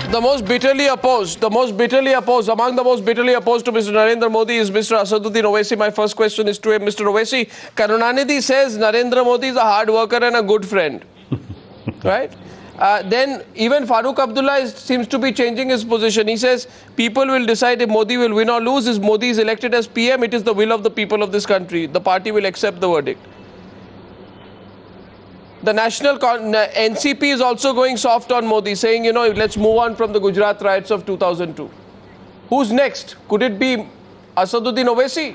among the most bitterly opposed to Mr. Narendra Modi is Mr. Asaduddin Owaisi. My first question is to him. Mr. Owaisi, Karunanidhi says Narendra Modi is a hard worker and a good friend. Right? Then even Farooq Abdullah seems to be changing his position. He says people will decide if Modi will win or lose. If Modi is elected as PM, it is the will of the people of this country. The party will accept the verdict. The national NCP is also going soft on Modi, saying, you know, let's move on from the Gujarat riots of 2002. Who's next? Could it be Asaduddin Owaisi?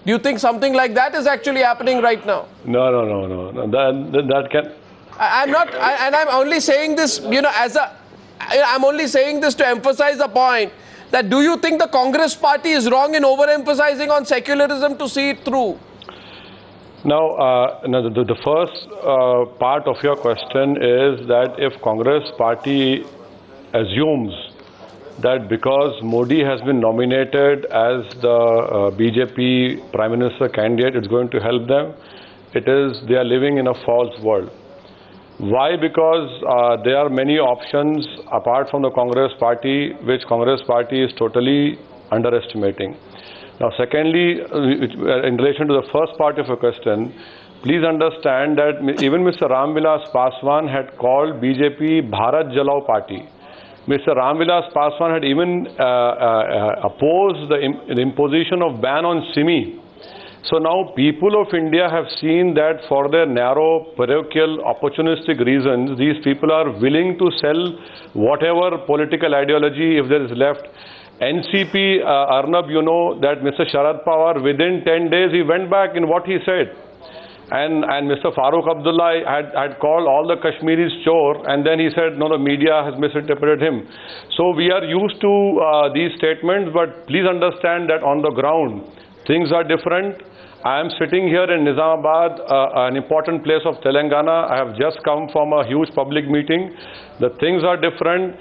Do you think something like that is actually happening right now? No. That can... I'm only saying this, you know, I'm only saying this to emphasize the point that do you think the Congress party is wrong in overemphasizing on secularism to see it through? Now, the first part of your question is that if Congress party assumes that because Modi has been nominated as the BJP Prime Minister candidate, it's going to help them, they are living in a false world. Why? Because there are many options apart from the Congress party, which Congress party is totally underestimating. Now, secondly, in relation to the first part of your question, please understand that even Mr. Ram Vilas Paswan had called BJP Bharat Jalao party. Mr. Ram Vilas Paswan had even opposed the imposition of ban on Simi. So now people of India have seen that for their narrow, parochial, opportunistic reasons, these people are willing to sell whatever political ideology, if there is left. NCP, Arnab, you know that Mr. Sharad Pawar, within 10 days, he went back in what he said. And Mr. Farooq Abdullah had called all the Kashmiris chore, and then he said, no, the media has misinterpreted him. So we are used to these statements, but please understand that on the ground, things are different. I am sitting here in Nizamabad, an important place of Telangana. I have just come from a huge public meeting. The things are different.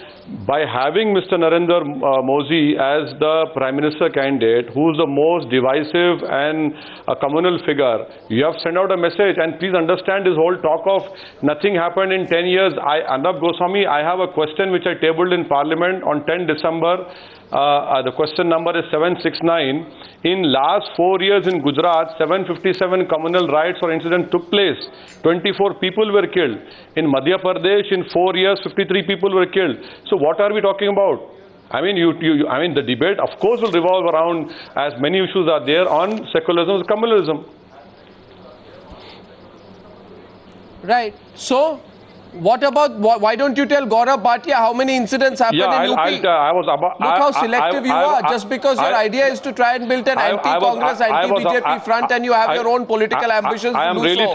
By having Mr. Narendra Modi as the Prime Minister candidate, who is the most divisive and a communal figure, you have sent out a message. And please understand this whole talk of nothing happened in 10 years. Arnab Goswami, I have a question which I tabled in Parliament on 10 December. The question number is 769. In last 4 years in Gujarat, 757 communal riots or incidents took place. 24 people were killed. In Madhya Pradesh, in 4 years, 53 people were killed. So what are we talking about? I mean, the debate, of course, will revolve around, as many issues are there, on secularism and communalism. Right. So, what about, why don't you tell Gaurav Bhatia how many incidents happened in UP? Look how selective you are. Just because your idea is to try and build an anti-Congress, anti-BJP front and you have your own political ambitions to do so.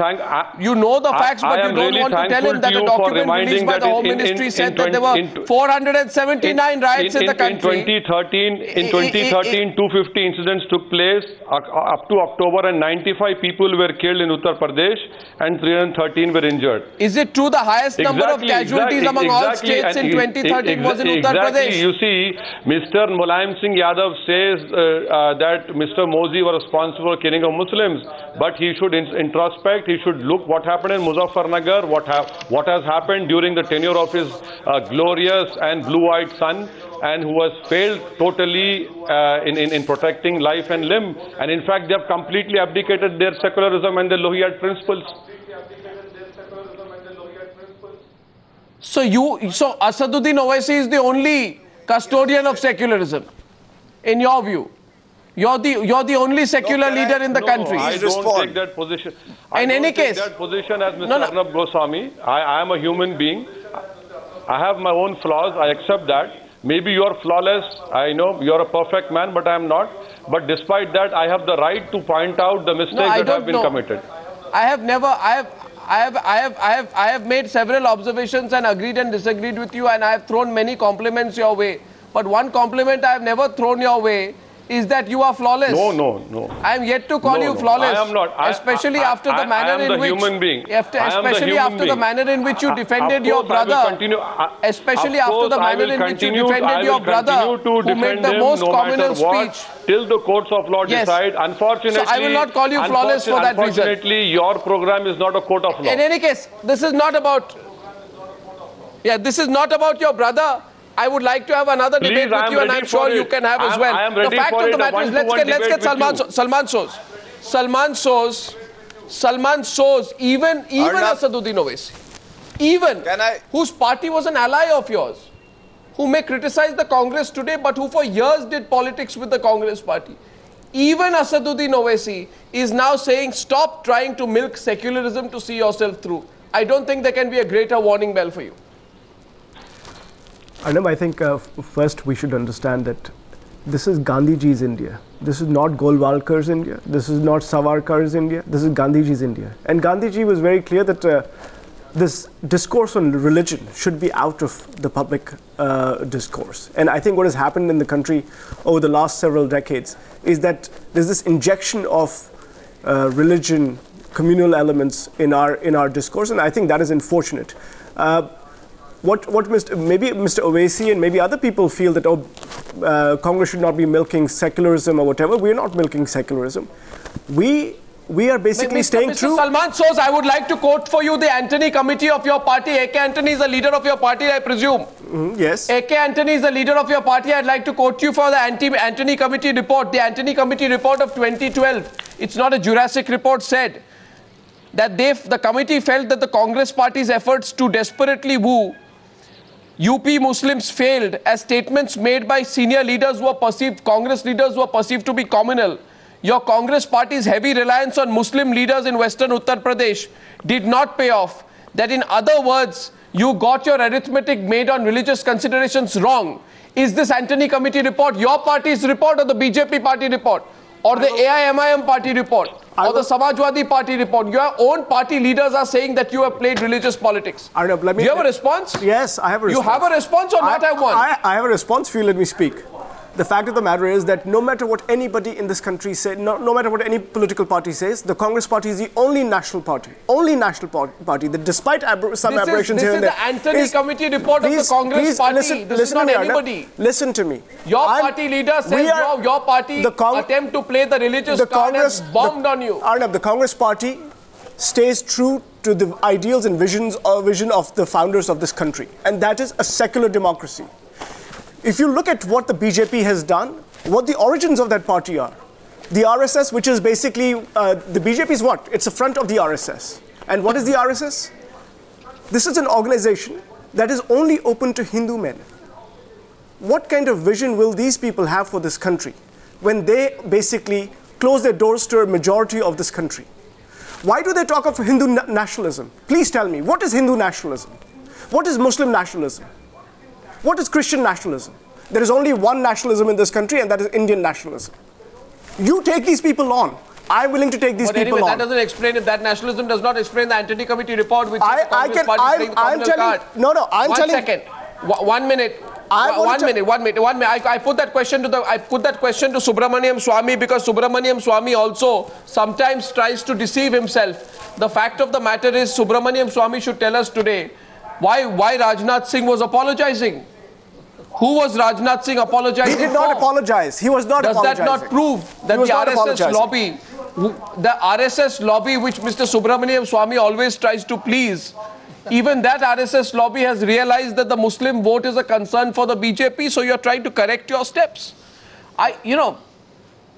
You know the facts, but you don't want to tell him that a document released by the Home Ministry said that there were 479 riots in the country. In 2013, 250 incidents took place up to October, and 95 people were killed in Uttar Pradesh and 313 were injured. Is it true the highest number of casualties among all states in 2013 was in Uttar Pradesh? You see, Mr. Mulayam Singh Yadav says that Mr. Modi was responsible for killing of Muslims, but he should introspect, he should look what happened in Muzaffarnagar, what has happened during the tenure of his glorious and blue-eyed son, and who has failed totally in protecting life and limb. And in fact, they have completely abdicated their secularism and their Lohiyat principles. So Asaduddin Owaisi is the only custodian of secularism, in your view. You're the only secular leader in the country. I don't take that position. In any case, that position as Mr. Arnab Goswami. I am a human being. I have my own flaws. I accept that. Maybe you are flawless. I know you are a perfect man, but I am not. But despite that, I have the right to point out the mistakes that have been committed. I have made several observations and agreed and disagreed with you, and I have thrown many compliments your way. But one compliment I have never thrown your way is that you are flawless. No. I am yet to call you flawless. I am not. Especially after the manner in which especially after the manner in which you defended your brother. Especially after the manner in which you defended your brother, who made the most communal speech. Till the courts of law decide. Unfortunately, so I will not call you flawless for that reason. Unfortunately, your program is not a court of law. In any case, this is not about Yeah, this is not about your brother. I would like to have another debate with you, and I'm sure you can have as well. The fact of the matter is, let's get Salman shows even Asaduddin Owaisi, whose party was an ally of yours, who may criticize the Congress today, but who for years did politics with the Congress party. Even Asaduddin Owaisi is now saying, stop trying to milk secularism to see yourself through. I don't think there can be a greater warning bell for you. Arnab, I think first we should understand that this is Gandhiji's India. This is not Golwalkar's India. This is not Savarkar's India. This is Gandhiji's India. And Gandhiji was very clear that this discourse on religion should be out of the public discourse. And I think what has happened in the country over the last several decades is that there's this injection of religion, communal elements in our discourse, and I think that is unfortunate. What maybe Mr. Owaisi and maybe other people feel that Congress should not be milking secularism or whatever. We are not milking secularism. We are basically staying true. Salman shows, I would like to quote for you the Antony committee of your party. A.K. Antony is the leader of your party, I presume. Yes. A.K. Antony is the leader of your party. I'd like to quote you for the Antony committee report. The Antony committee report of 2012, it's not a Jurassic report, said that the committee felt that the Congress party's efforts to desperately woo UP Muslims failed as statements made by senior leaders who were perceived, Congress leaders who were perceived to be communal. Your Congress party's heavy reliance on Muslim leaders in Western Uttar Pradesh did not pay off. That in other words, you got your arithmetic made on religious considerations wrong. Is this Antony committee report your party's report or the BJP party report? Or the AIMIM party report? Or the Samajwadi party report? Your own party leaders are saying that you have played religious politics. Arnab, do you have a response? Yes, I have a response. You have a response or not have one? I have a response for you, let me speak. The fact of the matter is that no matter what anybody in this country says, no matter what any political party says, the Congress party is the only national party that despite some aberrations here and there. This is the Antony committee report of the Congress party. This is not anybody. Listen to me. Your party leader says your party attempt to play the religious card has bombed on you. Arnab, the Congress party stays true to the ideals and vision of the founders of this country, and that is a secular democracy. If you look at what the BJP has done, what the origins of that party are, the RSS, which is basically, the BJP is what? It's a front of the RSS. And what is the RSS? This is an organization that is only open to Hindu men. What kind of vision will these people have for this country when they basically close their doors to a majority of this country? Why do they talk of Hindu nationalism? Please tell me, what is Hindu nationalism? What is Muslim nationalism? What is Christian nationalism? There is only one nationalism in this country, and that is Indian nationalism. You take these people on. I'm willing to take these people on. That doesn't explain it. That nationalism does not explain the Antony committee report, which is the Congress party playing the communal card. I'm telling. 1 second. 1 minute. One minute. I put that question to Subramanian Swamy because Subramanian Swamy also sometimes tries to deceive himself. The fact of the matter is, Subramanian Swamy should tell us today why Rajnath Singh was apologizing. Who was Rajnath Singh apologizing for? He did not apologize. He was not apologizing. Does that not prove that the RSS lobby, which Mr. Subramanian Swamy always tries to please, even that RSS lobby has realized that the Muslim vote is a concern for the BJP, so you're trying to correct your steps.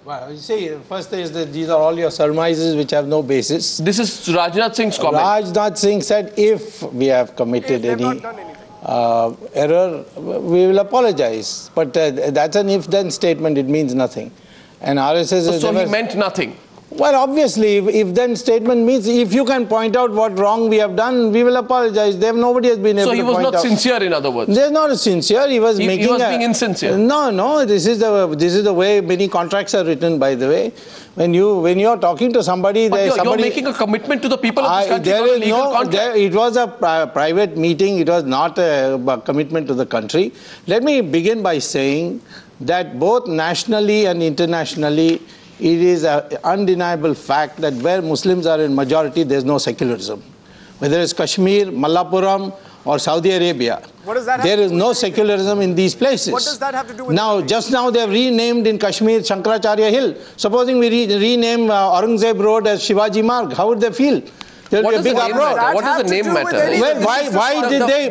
Well, you see, first is that these are all your surmises which have no basis. This is Rajnath Singh's comment. Rajnath Singh said if we have committed any error, we will apologize. But that's an if-then statement. It means nothing. And RSS so he meant nothing. Well, obviously, if-then statement means if you can point out what wrong we have done, we will apologize. Nobody has been able to point out. So he was not sincere, in other words. There's not a sincere. He was being insincere. No. This is the way many contracts are written. By the way, when you're talking to somebody, you're making a commitment to the people of this country. There is legal contract. It was a private meeting. It was not a commitment to the country. Let me begin by saying that both nationally and internationally, it is an undeniable fact that where Muslims are in majority, there is no secularism. Whether it's Kashmir, Malappuram, or Saudi Arabia, there is no secularism in these places. What does that have to do with just now they have renamed in Kashmir Shankaracharya Hill. Supposing we rename Aurangzeb Road as Shivaji Marg, how would they feel? There will be a big name uproar. matter? What does the name matter? Well, why did they?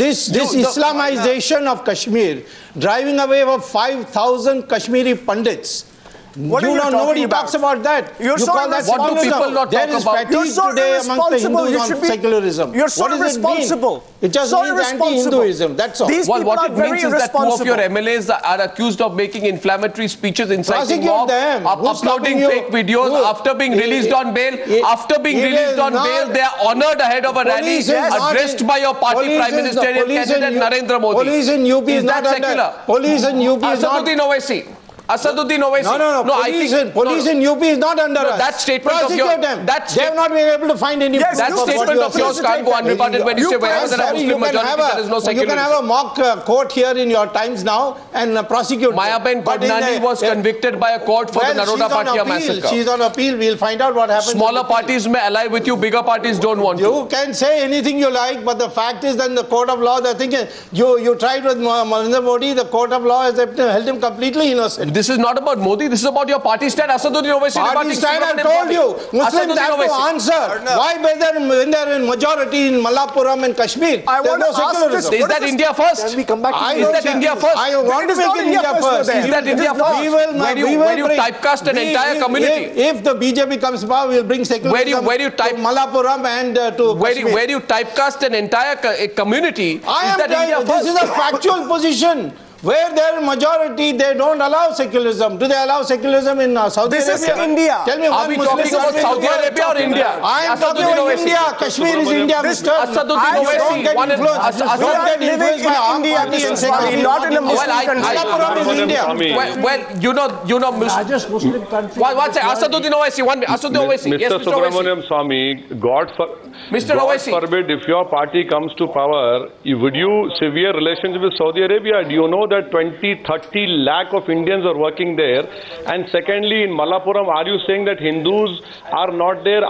This Islamization of Kashmir, driving away of 5,000 Kashmiri Pundits. Nobody talks about that. You call that what do people not there talk is about? fatigue today amongst the Hindus on secularism. You're so what does irresponsible. It mean? It just means anti-Hinduism. That's all. Well, what it means is that two of your MLAs are accused of making inflammatory speeches, inciting mob, uploading fake videos after being released on bail. After being released on bail, they are honoured ahead of a rally addressed by your party Prime Ministerial candidate Narendra Modi. Police in UP is not secular. Police in UP is not. Asaduddin Owaisi. Asaduddin Owaisi. No. Police in UP is not under us. That statement of yours. They have not been able to find any. That statement of yours can't go unrebutted when you say wherever there are Muslim majority, there is no secularism. You can have a mock court here in your Times now and prosecute. Mayaben Kodnani was convicted by a court for the Naroda Bhatia massacre. She's on appeal. We'll find out what happens. Smaller parties may ally with you, bigger parties don't want to. You can say anything you like, but the fact is that in the court of law, I think you tried with Narendra Modi, the court of law has held him completely innocent. This is not about Modi, this is about your party stand. Asaduddin Owaisi. Party stand, I told you. Muslims have to answer. Why when they're in majority in Malapuram and Kashmir, there's no secularism. Is that India first? Can we come back to Is that India first? I want to make it India first. Is that India first? Where you typecast an entire community? If the BJP comes to power, we'll bring secularism to Malapuram and to Kashmir. Where you typecast an entire community, is that India first? This is a factual position. Where they're majority, they don't allow secularism. Do they allow secularism in Saudi Arabia? This is India. Tell me, are we talking about Saudi Arabia or India? I am talking about India. Kashmir is India, Mr. Asaduddin Owaisi. Don't get influenced by our party and secularism. Not in a Muslim country. Malapuram is India. Well, you know, largest Muslim country. One second, Asaduddin Owaisi. Asaduddin Owaisi. Yes, Mr. Subramanian Swamy, God forbid, if your party comes to power, would you sever relations with Saudi Arabia? Do you know that 20-30 lakh of Indians are working there? And secondly, in Malapuram, are you saying that Hindus are not there?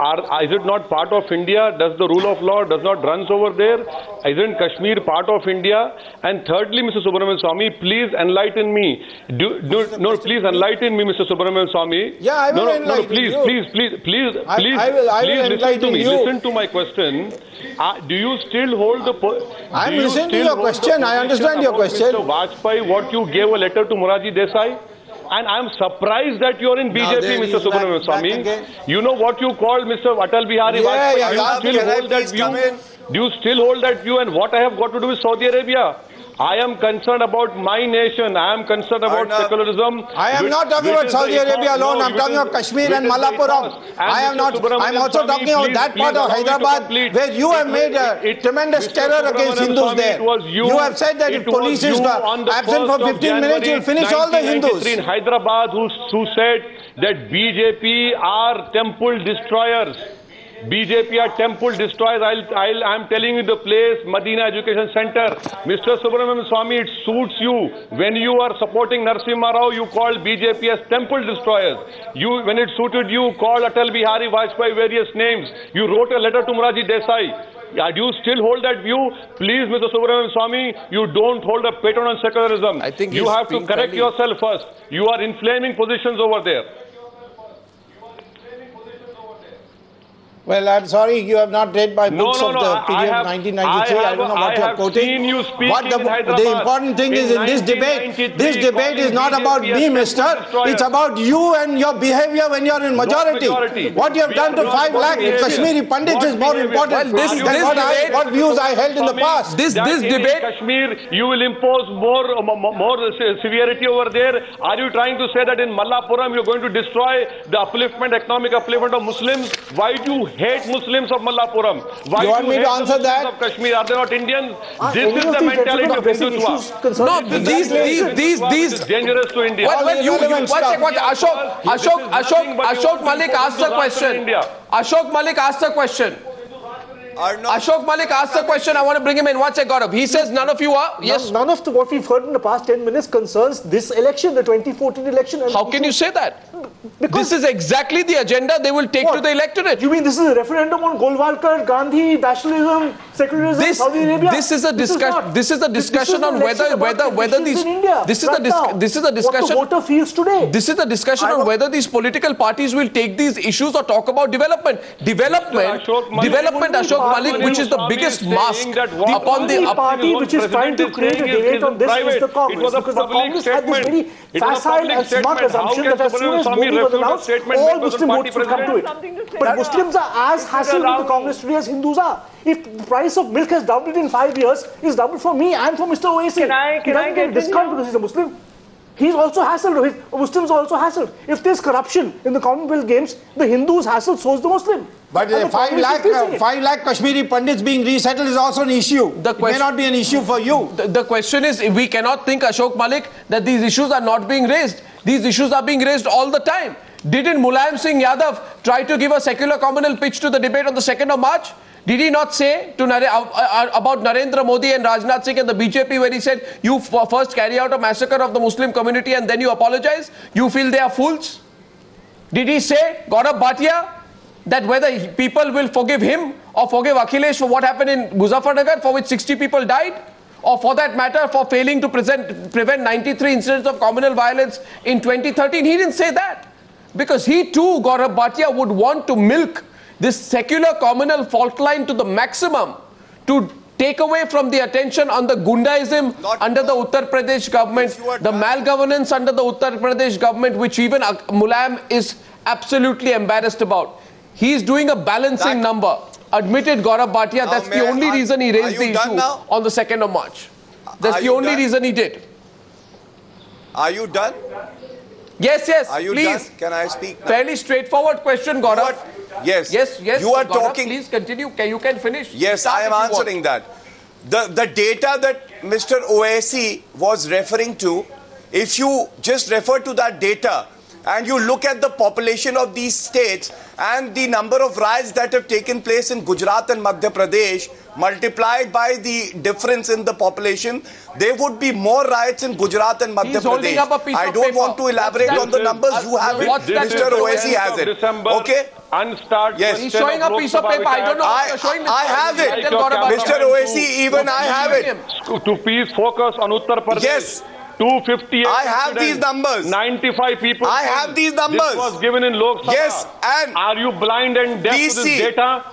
Is it not part of India? Does the rule of law does not runs over there? Isn't Kashmir part of India? And thirdly, Mr. Subramanian Swamy, please enlighten me. Please enlighten me, Mr. Subramanian Swamy. Yeah, I will enlighten you. Please listen to me. Listen to my question. Do you still hold the... I'm listening to your question. I understand your question. Mr. Vajpayee, what you gave a letter to Morarji Desai? And I'm surprised that you're in BJP, Mr. Subramanian Swamy. You know what you called Mr. Atal Bihari Vajpayee? Do you still hold that view? Do you still hold that view? And what I have got to do with Saudi Arabia? I am concerned about my nation. I am concerned about secularism. I am not talking about Saudi Arabia alone. I'm talking about Kashmir and Malapuram. I am not. I'm also talking about that part of Hyderabad where you have made a tremendous terror against Hindus there. You have said that if police is absent for 15 minutes, you will finish all the Hindus. In Hyderabad, who said that BJP are temple destroyers. BJP are temple destroyers. I'm telling you the place, Madina Education Center. Mr. Subramanian Swamy, it suits you. When you are supporting Narasimha Rao, you call BJP as temple destroyers. When it suited you, call Atal Bihari Vajpayee various names. You wrote a letter to Morarji Desai. Do you still hold that view? Please, Mr. Subramanian Swamy, you don't hold a pattern on secularism. I think you have to correct yourself first. You are inflaming positions over there. Well, I'm sorry, you have not read my books of the period 1993. I don't know what you're quoting. The important thing is in this debate is not about me, mister. It's about you and your behavior when you're in majority. What you have done to 5 lakh Kashmiri Pandits is more important than what views I held in the past. This debate... Kashmir, you will impose more severity over there. Are you trying to say that in Malapuram you're going to destroy the economic upliftment of Muslims? Why do you hate Muslims of Malapuram? Why you want me to answer that? Of Kashmir? Are they not Indians? This is the mentality of Hindutva. No, these is dangerous to India. Ashok Malik asked the question. Ashok Malik asked the question. Ashok Malik asked the question. I want to bring him in. One sec, Gaurav. He says none of you are. Yes. None of what we've heard in the past 10 minutes concerns this election, the 2014 election. And how can you say that? Because this is exactly the agenda they will take to the electorate. You mean this is a referendum on Golwalkar, Gandhi, nationalism, secularism, Saudi Arabia? This is a discussion. This is a discussion on whether these. This is a discussion. What the voter feels today. This is a discussion on whether these political parties will take these issues or talk about development. Development, Ashok Malik, which is the biggest mask upon the party which is trying to create a debate on this is the Congress. Because the Congress had this very facile and smart assumption that as soon as Modi was announced, all Muslim votes would come to it. But Muslims are as hassled with the Congress today as Hindus are. If the price of milk has doubled in 5 years, it's doubled for me and for Mr. Owaisi. He doesn't get a discount because he's a Muslim. He's also hassled. Muslims are also hassled. If there's corruption in the Commonwealth Games, the Hindus hassled, so is the Muslim. But 5 lakh Kashmiri Pandits being resettled is also an issue. It may not be an issue for you. The question is, we cannot think, Ashok Malik, that these issues are not being raised. These issues are being raised all the time. Didn't Mulayam Singh Yadav try to give a secular communal pitch to the debate on the 2nd of March? Did he not say to about Narendra Modi and Rajnath Singh and the BJP, where he said, you first carry out a massacre of the Muslim community and then you apologize? You feel they are fools? Did he say, Gaurav Bhatia, that whether people will forgive him or forgive Akhilesh for what happened in Muzaffarnagar, for which 60 people died? Or for that matter, for failing to prevent 93 incidents of communal violence in 2013? He didn't say that. Because he too, Gaurav Bhatia, would want to milk this secular communal fault line to the maximum to take away from the attention on the Gundaism under the Uttar Pradesh government, the malgovernance under the Uttar Pradesh government, which even Mulayam is absolutely embarrassed about. He is doing a balancing number. Admitted Gaurav Bhatia, that's the only reason he raised the issue on the 2nd of March. That's the only reason he did. Are you done? Yes, yes. Are you please. done? Can I speak now? Fairly straightforward question, Gaurav. Yes. Yes. You are Gaurav, talking. Please continue. You can finish. Yes, I am answering that. The data that Mr. Owaisi was referring to, if you just refer to that data and you look at the population of these states and the number of riots that have taken place in Gujarat and Madhya Pradesh, multiplied by the difference in the population, there would be more riots in Gujarat and Madhya Pradesh. I don't want to elaborate on the numbers. You have it. Mr. Owaisi has it. Okay? Yes. He's showing a piece of paper. I don't know what you're showing. I have it. Mr. Owaisi, even I have it. To please focus on Uttar Pradesh. Yes. 258. I have these numbers. 95 people. I have these numbers. This was given in Lok Sabha. Yes, and are you blind and deaf to this data?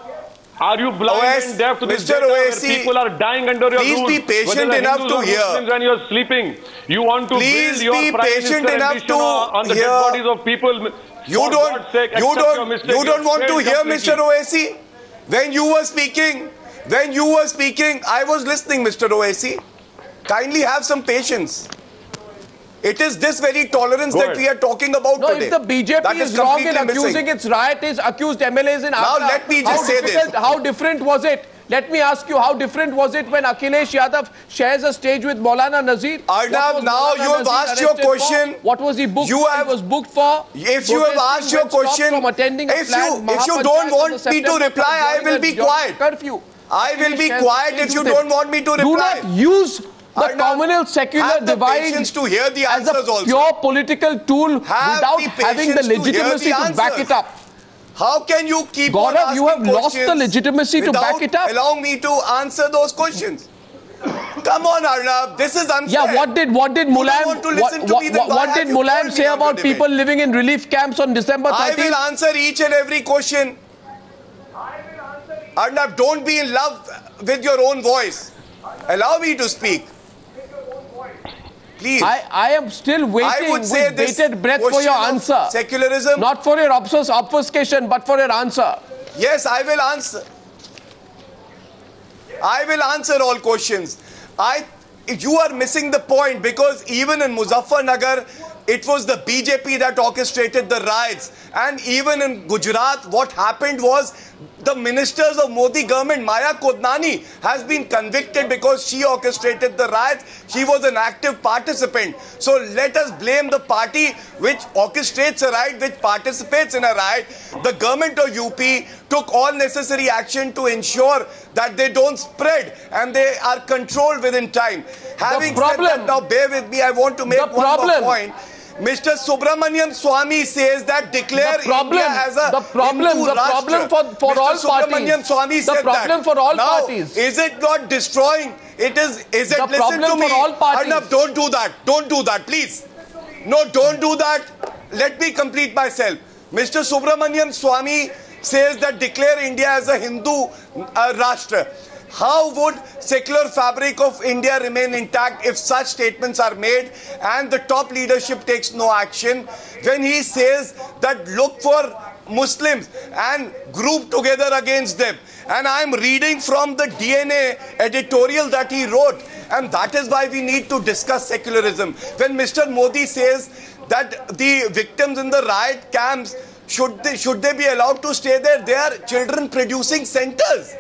Are you blind and deaf to this data? Owaisi, people are dying under your rule. Please be patient enough to hear. When you are sleeping, you want to build your prime patient enough to on the dead bodies of people. You don't want to hear, Mr. Owaisi. When you were speaking, I was listening, Mr. Owaisi. Kindly have some patience. It is this very tolerance that we are talking about today. If the BJP is wrong in accusing its rioters, accused MLAs in Agra, now let me just say this. How different was it? Let me ask you, how different was it when Akhilesh Yadav shares a stage with Maulana Nazir? Arnab, now you have asked your question. What was he booked for? He was booked for. If you have asked your question, if you don't want me to reply, I will be quiet. I will be quiet if you don't want me to reply. Do not use the communal secular divide to hear the as a pure political tool without having the legitimacy to back it up. How can you keep Gaurav, on asking you have lost the legitimacy to back it up. Allowing me to answer those questions. Come on, Arnab, this is unfair. Yeah, what did Mulayam say about people living in relief camps on December 13th? I will answer each and every question. Arnab, don't be in love with your own voice. Allow me to speak. Please. I am still waiting with bated breath for your answer. Secularism. Not for your obfuscation, but for your answer. Yes, I will answer. I will answer all questions. You are missing the point, because even in Muzaffarnagar, it was the BJP that orchestrated the riots. And even in Gujarat, what happened was the ministers of Modi government, Maya Kodnani, has been convicted because she orchestrated the riots. She was an active participant. So let us blame the party which orchestrates a riot, which participates in a riot. The government of UP took all necessary action to ensure that they don't spread and they are controlled within time. Having said that, now bear with me, I want to make one more point. Mr. Subramanian Swamy says that declare India as a Hindu problem for all Subramanian parties. Swamy said the problem that. for all now, parties. Is it not destroying? It is it? The Listen problem to me. for all parties. Arnab, don't do that. Don't do that, please. No, don't do that. Let me complete myself. Mr. Subramanian Swamy says that declare India as a Hindu Rashtra. How would secular fabric of India remain intact if such statements are made and the top leadership takes no action? When he says that look for Muslims and group together against them. And I'm reading from the DNA editorial that he wrote. And that is why we need to discuss secularism. When Mr. Modi says that the victims in the riot camps, should they be allowed to stay there? They are children producing centers.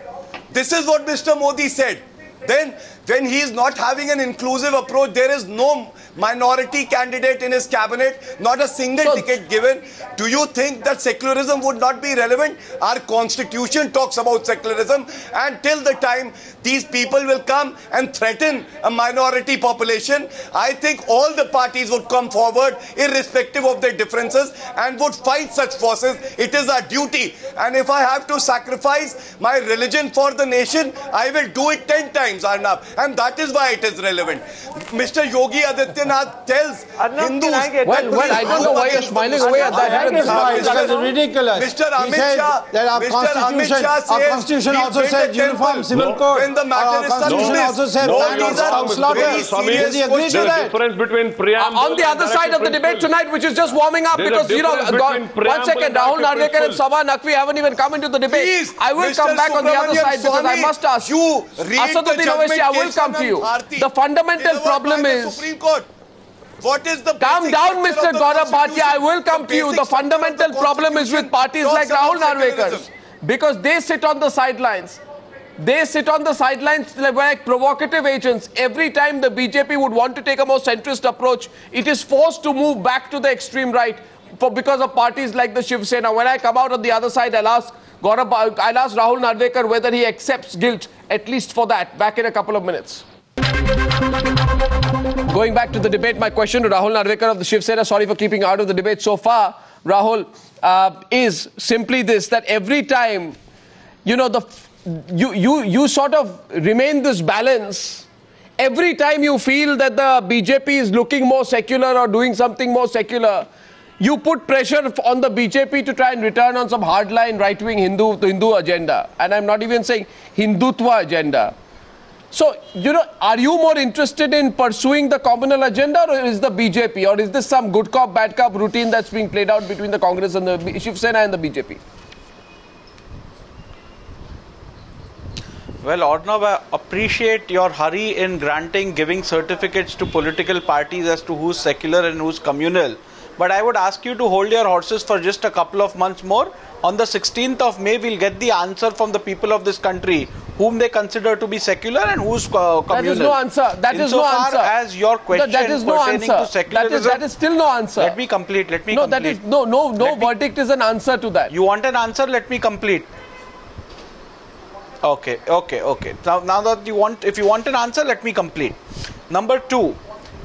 This is what Mr. Modi said. Then, when he is not having an inclusive approach, there is no minority candidate in his cabinet, not a single ticket given. Do you think that secularism would not be relevant? Our constitution talks about secularism, and till the time these people will come and threaten a minority population, I think all the parties would come forward, irrespective of their differences, and would fight such forces. It is our duty. And if I have to sacrifice my religion for the nation, I will do it 10 times, Arnab. And that is why it is relevant. Mr. Yogi Adityanath tells Hindus... Well, I don't know why you're smiling away at that. That is ridiculous. Mr. Amit Shah, that our constitution also says uniform civil code. When the matter is constitution also says Does he agree to that? difference between Priyam on the other side of the debate tonight, which is just warming up, because, you know, one second, Rahul, Narvekar and Saba, Naqvi haven't even come into the debate. Please, I will come back on the other side because I must ask. You read Asaduddin Owaisi, I will come to you. The fundamental problem is... Supreme Court. What is the Calm down, Mr. Gaurav Bhatia, I will come to you. The fundamental problem is with parties like Rahul Narvekar, because they sit on the sidelines. They sit on the sidelines like provocative agents. Every time the BJP would want to take a more centrist approach, it is forced to move back to the extreme right because of parties like the Shiv Sena. When I come out on the other side, I'll ask Rahul Narvekar whether he accepts guilt, at least for that. Back in a couple of minutes. Going back to the debate, my question to Rahul Narvekar of the Shiv Sena, sorry for keeping out of the debate so far, Rahul, is simply this, that every time, you know, you sort of remain this balance. Every time you feel that the BJP is looking more secular or doing something more secular, you put pressure on the BJP to try and return on some hardline right-wing Hindu agenda. And I'm not even saying Hindutva agenda. So, you know, are you more interested in pursuing the communal agenda, or is the BJP, or is this some good cop, bad cop routine that's being played out between the Congress and the Shiv Sena and the BJP? Well, Arnab, I appreciate your hurry in giving certificates to political parties as to who's secular and who's communal. But I would ask you to hold your horses for just a couple of months more. On the 16th of May, we'll get the answer from the people of this country, whom they consider to be secular and who's communal. That is no answer. That is no answer. As your question that is no pertaining answer. to secularism, that is still no answer. Let me complete. No verdict is an answer to that. You want an answer? Let me complete. Okay. Now that if you want an answer, let me complete. Number 2,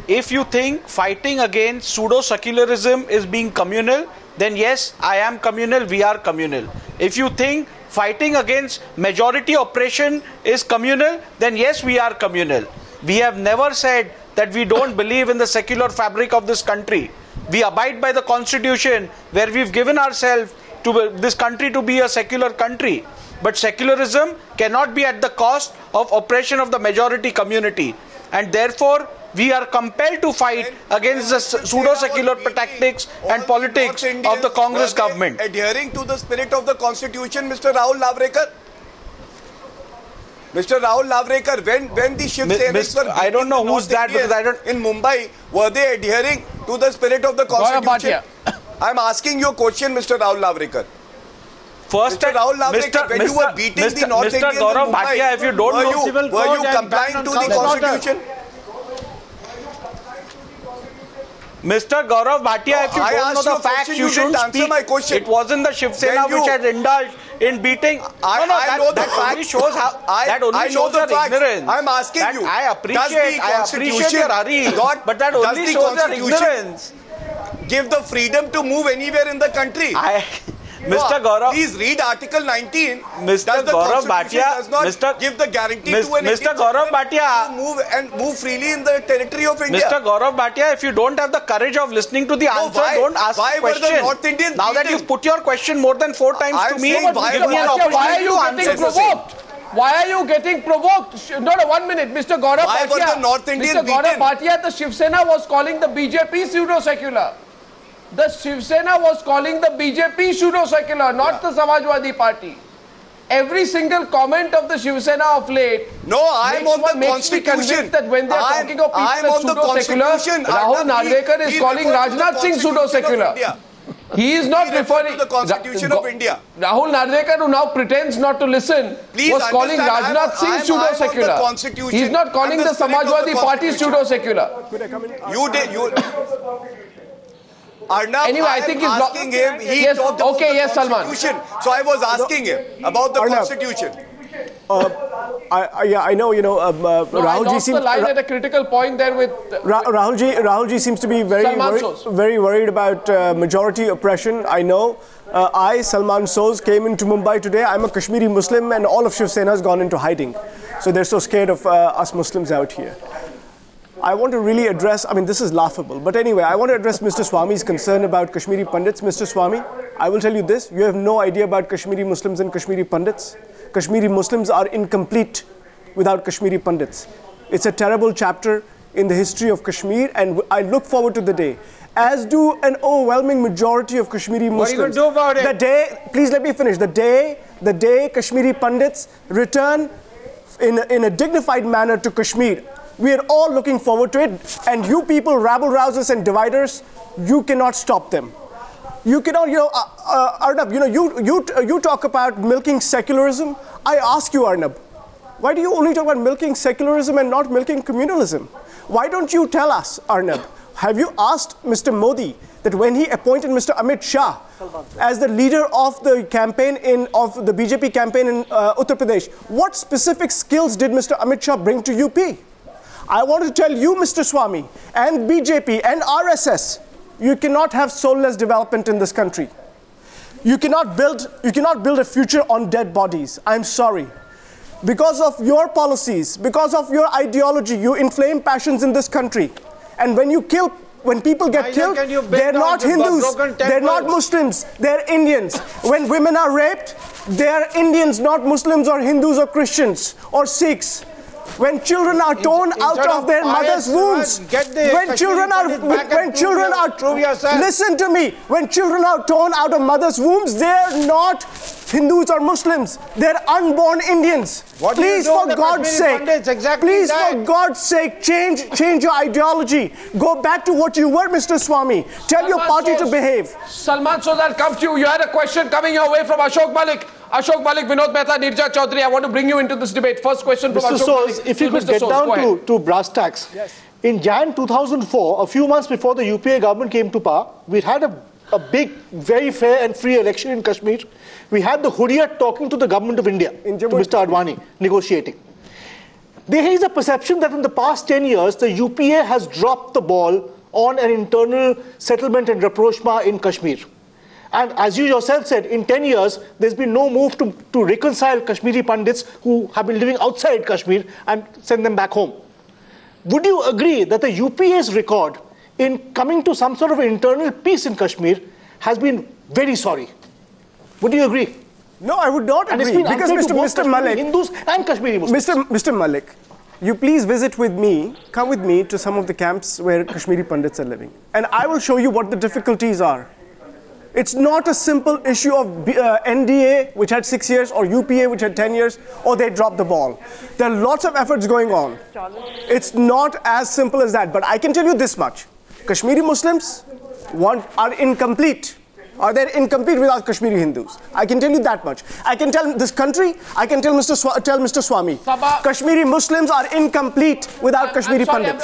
if you think fighting against pseudo-secularism is being communal, then yes, I am communal, we are communal. If you think fighting against majority oppression is communal, then yes, we are communal. We have never said that we don't believe in the secular fabric of this country. We abide by the constitution where we've given ourselves to this country to be a secular country. But secularism cannot be at the cost of oppression of the majority community. And therefore, we are compelled to fight against the pseudo-secular tactics and politics of the Congress government. Adhering to the spirit of the constitution, Mr. Rahul Narvekar? Mr. Rahul Narvekar, when the Shiv Senics were... I don't know who's that, because I don't... In Mumbai, were they adhering to the spirit of the Constitution? I'm asking you a question, Mr. Rahul Narvekar. First, Mr. Rahul Narvekar, when you were beating the North Indians in Gaurav, Mumbai, Bhatia, if you don't were you complying to the Constitution? Mr. Gaurav Bhatia, if you don't know the facts, you shouldn't speak. My question. It wasn't the Shiv Sena which had indulged in beating. I know the facts. Only shows how, that only shows your ignorance. I'm asking you. I appreciate your hurry, but that only shows your ignorance. Give the freedom to move anywhere in the country. Mr. Gaurav, please read Article 19. Mr. Gaurav Bhatia does not give the guarantee to an Mr. Gaurav Bhatia to move freely in the territory of India. Mr. Gaurav Bhatia, if you don't have the courage of listening to the answer, don't ask the question. Were the North Indians now that you've put your question more than 4 times to me, give me an opportunity to answer. Why are you getting provoked? No, 1 minute, Mr. Gaurav Bhatia. Why were the North Indians Mr. Gaurav Bhatia, the Shiv Sena was calling the BJP pseudo-secular. The Shiv Sena was calling the BJP pseudo-secular, not the Samajwadi Party. Every single comment of the Shiv Sena of late I'm on the Constitution. That when they are talking of people as pseudo-secular, Rahul Narvekar is calling Rajnath Singh pseudo-secular. He is not referring to the Constitution of India. Rahul Narvekar, who now pretends not to listen, was calling Rajnath Singh pseudo-secular. He is not calling the Samajwadi Party pseudo-secular. You did. Arnab, anyway, I think he's asking him. He talked about the Constitution. Salman. So I was asking him about the Constitution. I know, Rahul seems the line at a critical point there with Rahul seems to be very worried about majority oppression. I know. I, Salman Soz, came into Mumbai today. I'm a Kashmiri Muslim, and all of Shiv Sena has gone into hiding. So they're so scared of us Muslims out here. I want to really address, this is laughable, but anyway, I want to address Mr. Swamy's concern about Kashmiri Pandits. Mr. Swamy, I will tell you this, you have no idea about Kashmiri Muslims and Kashmiri Pandits. Kashmiri Muslims are incomplete without Kashmiri Pandits. It's a terrible chapter in the history of Kashmir, and I look forward to the day, as do an overwhelming majority of Kashmiri Muslims. What are you going to do about it? The day, please let me finish, the day Kashmiri Pandits return in a dignified manner to Kashmir, we are all looking forward to it, and you people, rabble-rousers and dividers, you cannot stop them. You cannot, Arnab, you talk about milking secularism. I ask you, Arnab, why do you only talk about milking secularism and not milking communalism? Why don't you tell us, Arnab, have you asked Mr. Modi that when he appointed Mr. Amit Shah as the leader of the campaign of the BJP campaign in Uttar Pradesh, what specific skills did Mr. Amit Shah bring to UP? I want to tell you, Mr. Swamy, and BJP and RSS, you cannot have soulless development in this country. You cannot build a future on dead bodies. I'm sorry. Because of your policies, because of your ideology, you inflame passions in this country. And when people get killed, they're not Hindus, they're not Muslims, they're Indians. When women are raped, they're Indians, not Muslims or Hindus or Christians or Sikhs. When children are torn out of their mother's wombs, listen to me, when children are torn out of mother's wombs, they're not Hindus or Muslims, they're unborn Indians. Please, for God's sake, change your ideology. Go back to what you were, Mr. Swamy. Tell your party to behave. Salman Soz, I'll come to you. You had a question coming your way from Ashok Malik. Ashok Malik, Vinod Mehta, Neerja, Chowdhury. I want to bring you into this debate. First question from Ashok Malik. If you could get down to brass tacks. Yes. In Jan 2004, a few months before the UPA government came to power, we had a big, very fair and free election in Kashmir. We had the Hurriyat talking to the government of India, to Mr. Advani, negotiating. There is a perception that in the past 10 years, the UPA has dropped the ball on an internal settlement and rapprochement in Kashmir. And as you yourself said, in 10 years, there's been no move to reconcile Kashmiri Pandits who have been living outside Kashmir and send them back home. Would you agree that the UPA's record in coming to some sort of internal peace in Kashmir has been very sorry? Would you agree? No, I would not agree. Because Mr. Malik, Hindus and Kashmiri Muslims. Mr. Malik, you please visit with me, come with me to some of the camps where Kashmiri Pandits are living. And I will show you what the difficulties are. It's not a simple issue of NDA, which had 6 years, or UPA, which had 10 years, or they dropped the ball. There are lots of efforts going on. It's not as simple as that. But I can tell you this much. Kashmiri Muslims are incomplete. Or they're incomplete without Kashmiri Hindus. I can tell you that much. I can tell this country, I can tell Mr. Swamy. Saba, Kashmiri Muslims are incomplete without Kashmiri Pandits.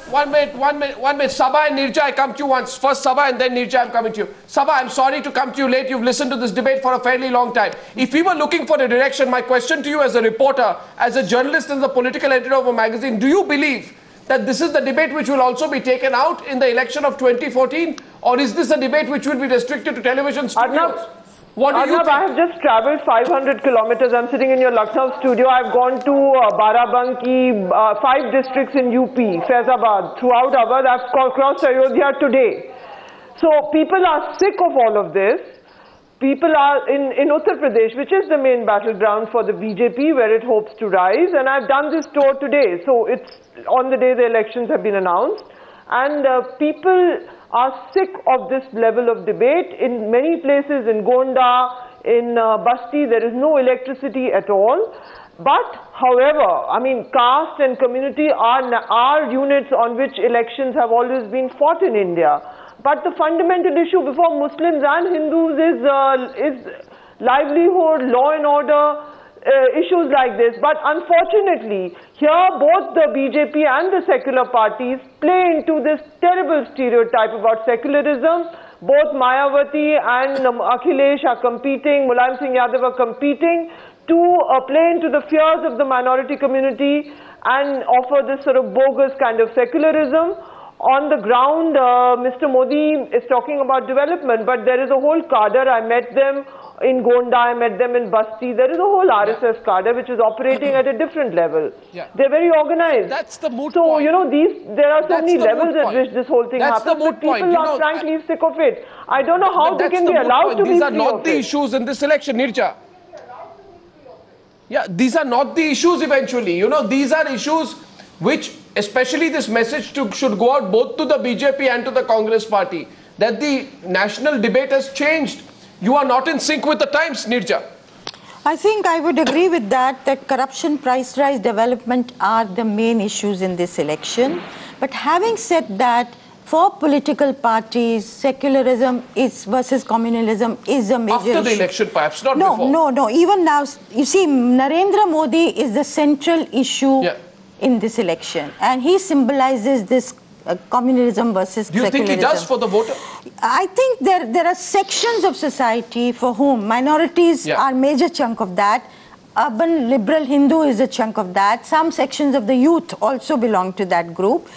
One minute. Saba and Neerja, I come to you once. First Saba and then Neerja, I'm coming to you. Saba, I'm sorry to come to you late. You've listened to this debate for a fairly long time. If we were looking for a direction, my question to you as a reporter, as a journalist and the political editor of a magazine, do you believe that this is the debate which will also be taken out in the election of 2014? Or is this a debate which will be restricted to television studios? Arnab, what do you think? I have just travelled 500 kilometers. I'm sitting in your Lucknow studio. I've gone to Barabanki, 5 districts in UP, Faizabad, throughout Awadh. I've crossed Ayodhya today. So people are sick of all of this. People are in Uttar Pradesh, which is the main battleground for the BJP, where it hopes to rise. And I've done this tour today. So it's on the day the elections have been announced. And people are sick of this level of debate. In many places, in Gonda, in Basti, there is no electricity at all. But, however, I mean, caste and community are units on which elections have always been fought in India. But the fundamental issue before Muslims and Hindus is livelihood, law and order, issues like this. But unfortunately, here both the BJP and the secular parties play into this terrible stereotype about secularism. Both Mayawati and Akhilesh are competing, Mulayam Singh Yadav are competing to play into the fears of the minority community and offer this sort of bogus kind of secularism. On the ground, Mr. Modi is talking about development, but there is a whole cadre. I met them in Gonda, I met them in Basti. There is a whole RSS cadre which is operating at a different level. Yeah. They're very organized. That's the moot point. So, you know, there are so many levels at which this whole thing happens. But people are frankly sick of it. I don't know how they can be allowed to be free of it. These are not the issues in this election, Neerja. Yeah, these are not the issues eventually. You know, these are issues which, especially this message should go out both to the BJP and to the Congress party, that the national debate has changed. You are not in sync with the times, Neerja. I think I would agree with that corruption, price rise, development are the main issues in this election. But having said that, for political parties, secularism versus communalism is a major issue. After the election, perhaps, not before. No. Even now, you see, Narendra Modi is the central issue in this election. And he symbolizes this communalism versus secularism. Do you think he does for the voter? I think there are sections of society for whom minorities are a major chunk of that. Urban liberal Hindu is a chunk of that. Some sections of the youth also belong to that group.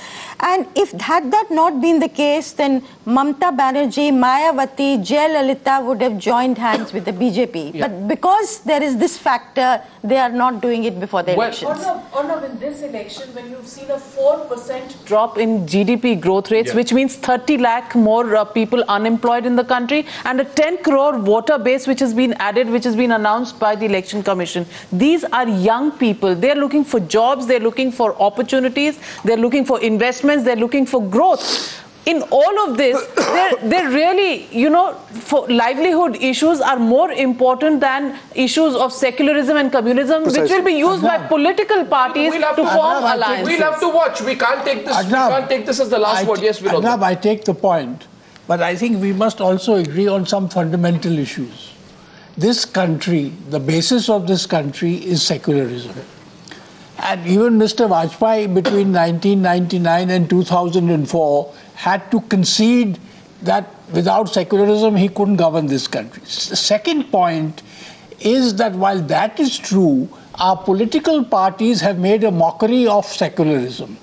And if had that not been the case, then Mamta Banerjee, Mayawati, Jayalalitha would have joined hands with the BJP. But because there is this factor, they are not doing it before the elections. Arnab, in this election, when you've seen a 4% drop in GDP growth rates, which means 30 lakh more people unemployed in the country, and a 10 crore voter base which has been added, which has been announced by the Election Commission. These are young people. They're looking for jobs, they're looking for opportunities, they're looking for investments, they're looking for growth. In all of this, they're really, you know, for livelihood issues are more important than issues of secularism and communism, which will be used by political parties to form alliances. We'll have to watch. We can't take this. We can't take this as the last word. Yes, Vinod. Arnab, I take the point, but I think we must also agree on some fundamental issues. This country, the basis of this country is secularism. And even Mr. Vajpayee between 1999 and 2004 had to concede that without secularism he couldn't govern this country. The second point is that while that is true, our political parties have made a mockery of secularism.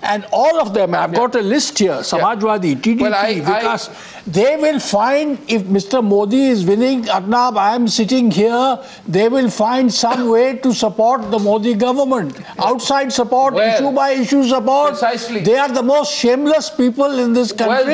And all of them, I've got a list here, Samajwadi, TDP, Vikas, they will find, if Mr. Modi is winning, Arnab, I am sitting here, they will find some way to support the Modi government. Outside support, issue by issue support. Precisely. They are the most shameless people in this country.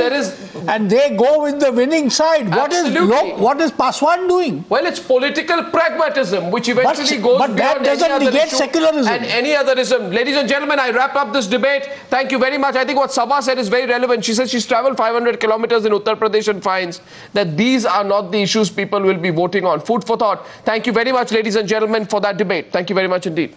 And they go with the winning side. What is Paswan doing? Well, it's political pragmatism, which eventually goes beyond that doesn't negate secularism. And any otherism. Ladies and gentlemen, I wrap up this debate. Thank you very much. I think what Saba said is very relevant. She says she's traveled 500 kilometers in Uttar Pradesh and finds that these are not the issues people will be voting on. Food for thought. Thank you very much, ladies and gentlemen, for that debate. Thank you very much indeed.